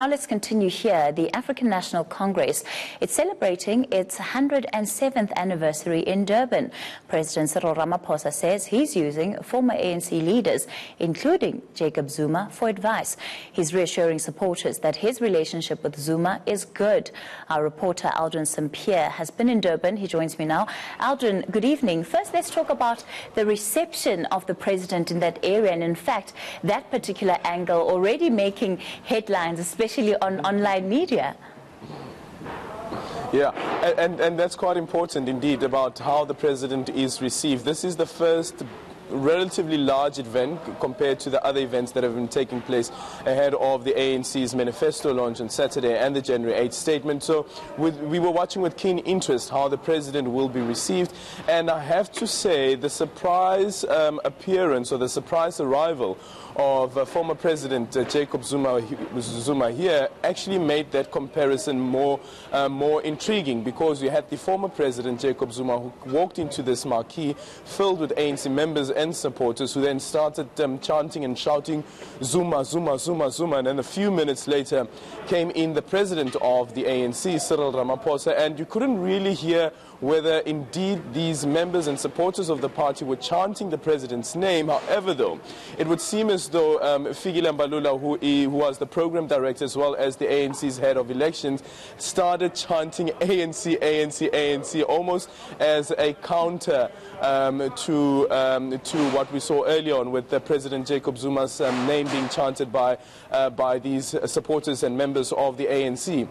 Now let's continue here. The African National Congress, it's celebrating its 107th anniversary in Durban. President Cyril Ramaphosa says he's using former ANC leaders, including Jacob Zuma, for advice. He's reassuring supporters that his relationship with Zuma is good. Our reporter Aldrin Sampear has been in Durban. He joins me now. Aldrin, good evening. First, let's talk about the reception of the president in that area, and in fact, that particular angle already making headlines, especially on online media. Yeah, and that's quite important indeed about how the president is received. This is the first relatively large event compared to the other events that have been taking place ahead of the ANC's manifesto launch on Saturday and the January 8th statement. So we were watching with keen interest how the president will be received, and I have to say the surprise appearance or the surprise arrival of former President Jacob Zuma here actually made that comparison more intriguing, because you had the former President Jacob Zuma who walked into this marquee filled with ANC members and supporters, who then started chanting and shouting Zuma, Zuma, Zuma, Zuma, and then a few minutes later came in the president of the ANC, Cyril Ramaphosa, and you couldn't really hear whether indeed these members and supporters of the party were chanting the president's name. However, though, it would seem as though Fikile Mbalula, who was the program director as well as the ANC's head of elections, started chanting ANC, ANC, ANC, almost as a counter to what we saw earlier on with President Jacob Zuma's name being chanted by these supporters and members of the ANC.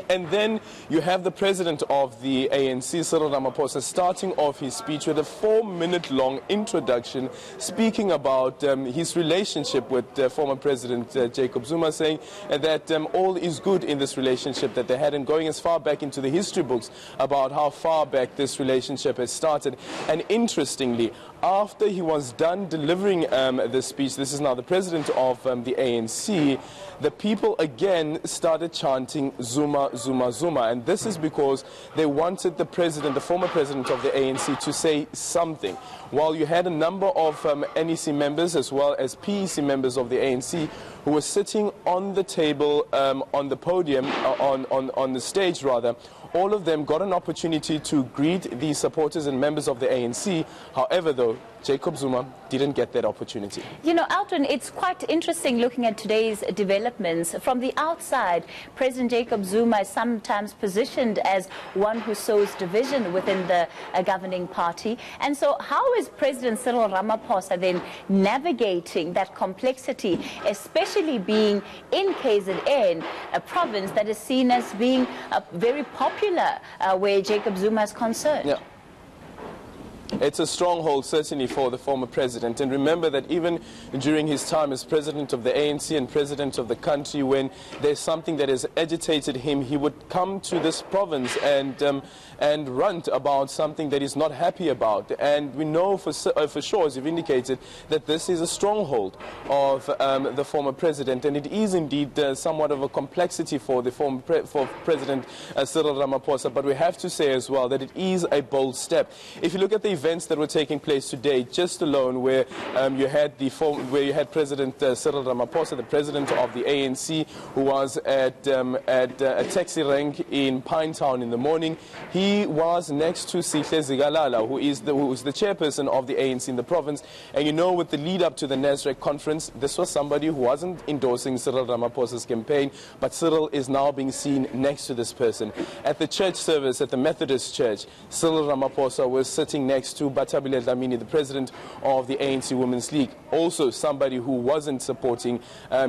And then you have the president of the ANC, Cyril Ramaphosa, starting off his speech with a 4-minute-long introduction speaking about his relationship with former President Jacob Zuma, saying that all is good in this relationship that they had, and going as far back into the history books about how far back this relationship has started. And interestingly, after he was done delivering this speech, this is now the president of the ANC, the people again started chanting Zuma, Zuma, Zuma, and this is because they wanted the president, the former president of the ANC, to say something. While you had a number of NEC members as well as PEC members of the ANC who were sitting on the table, on the podium, on the stage rather, all of them got an opportunity to greet the supporters and members of the ANC. However, though, Jacob Zuma didn't get that opportunity. You know, Aldrin, it's quite interesting looking at today's developments. From the outside, President Jacob Zuma is sometimes positioned as one who sows division within the governing party. And so how is President Cyril Ramaphosa then navigating that complexity, especially being in KZN, a province that is seen as being very popular where Jacob Zuma is concerned? Yeah. It's a stronghold, certainly, for the former president. And remember that even during his time as president of the ANC and president of the country, when there's something that has agitated him, he would come to this province and rant about something that he's not happy about. And we know for sure, as you've indicated, that this is a stronghold of the former president. And it is indeed somewhat of a complexity for the former President Cyril Ramaphosa. But we have to say as well that it is a bold step. If you look at the events that were taking place today, just alone, where you had President Cyril Ramaphosa, the president of the ANC, who was at a taxi rank in Pinetown in the morning. He was next to Sihle Zikalala, who is the chairperson of the ANC in the province. And you know, with the lead up to the NASREC conference, this was somebody who wasn't endorsing Cyril Ramaphosa's campaign, but Cyril is now being seen next to this person. At the church service at the Methodist Church, Cyril Ramaphosa was sitting next to Batabile Dlamini, the president of the ANC Women's League, also somebody who wasn't supporting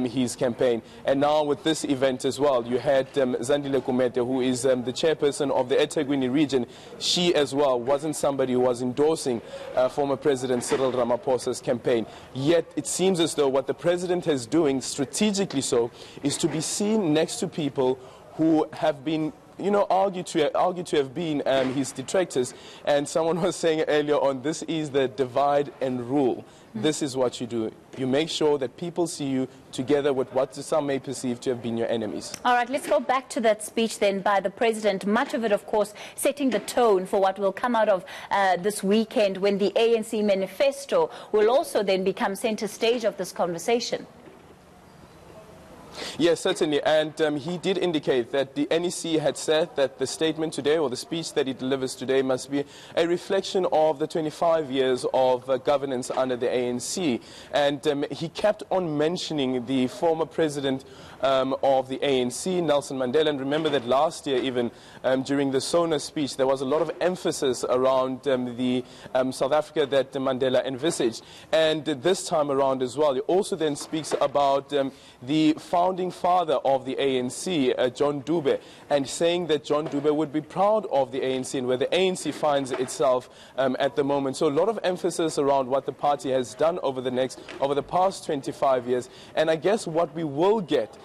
his campaign. And now with this event as well, you had Zandile Kumete, who is the chairperson of the eThekwini region. She as well wasn't somebody who was endorsing former President Cyril Ramaphosa's campaign. Yet it seems as though what the president is doing, strategically so, is to be seen next to people who have been, you know, argued to have been his detractors. And someone was saying earlier on, this is the divide and rule. This is what you do. You make sure that people see you together with what some may perceive to have been your enemies. All right, let's go back to that speech then by the president. Much of it, of course, setting the tone for what will come out of this weekend, when the ANC manifesto will also then become center stage of this conversation. Yes, certainly, and he did indicate that the NEC had said that the statement today, or the speech that he delivers today, must be a reflection of the 25 years of governance under the ANC. And he kept on mentioning the former president of the ANC, Nelson Mandela. And remember that last year, even during the SONA speech, there was a lot of emphasis around the South Africa that Mandela envisaged. And this time around as well, he also then speaks about the founding father of the ANC, John Dube, and saying that John Dube would be proud of the ANC and where the ANC finds itself at the moment. So a lot of emphasis around what the party has done over the past 25 years. And I guess what we will get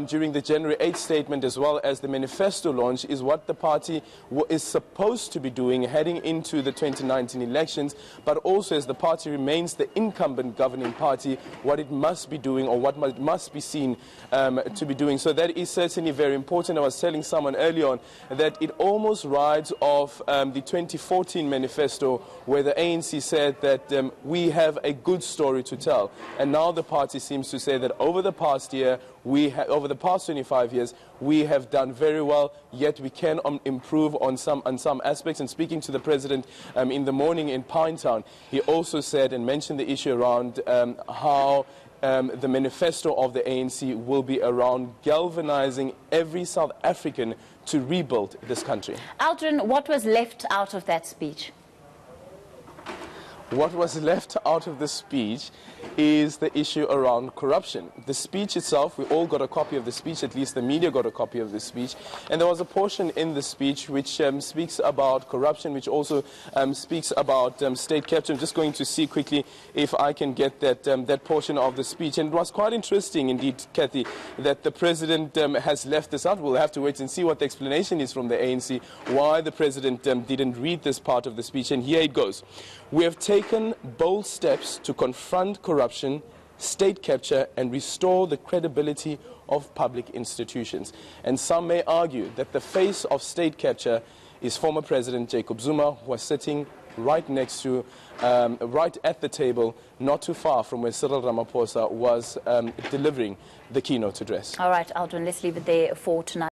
during the January 8th statement, as well as the manifesto launch, is what the party is supposed to be doing heading into the 2019 elections, but also as the party remains the incumbent governing party, what it must be doing, or what must be seen to be doing. So that is certainly very important. I was telling someone early on that it almost rides off the 2014 manifesto, where the ANC said that we have a good story to tell. And now the party seems to say that over the past year, over the past 25 years, we have done very well, yet we can improve on some aspects. And speaking to the president in the morning in Pinetown, he also said and mentioned the issue around how the manifesto of the ANC will be around galvanizing every South African to rebuild this country. Aldrin, what was left out of that speech? What was left out of the speech is the issue around corruption. The speech itself, we all got a copy of the speech, at least the media got a copy of the speech, and there was a portion in the speech which speaks about corruption, which also speaks about state capture. I'm just going to see quickly if I can get that portion of the speech. And it was quite interesting indeed, Kathy, that the president has left this out. We'll have to wait and see what the explanation is from the ANC, why the president didn't read this part of the speech. And here it goes. We have taken bold steps to confront corruption, state capture, and restore the credibility of public institutions. And some may argue that the face of state capture is former President Jacob Zuma, who was sitting right next to, right at the table, not too far from where Cyril Ramaphosa was delivering the keynote address. All right, Aldrin, let's leave it there for tonight.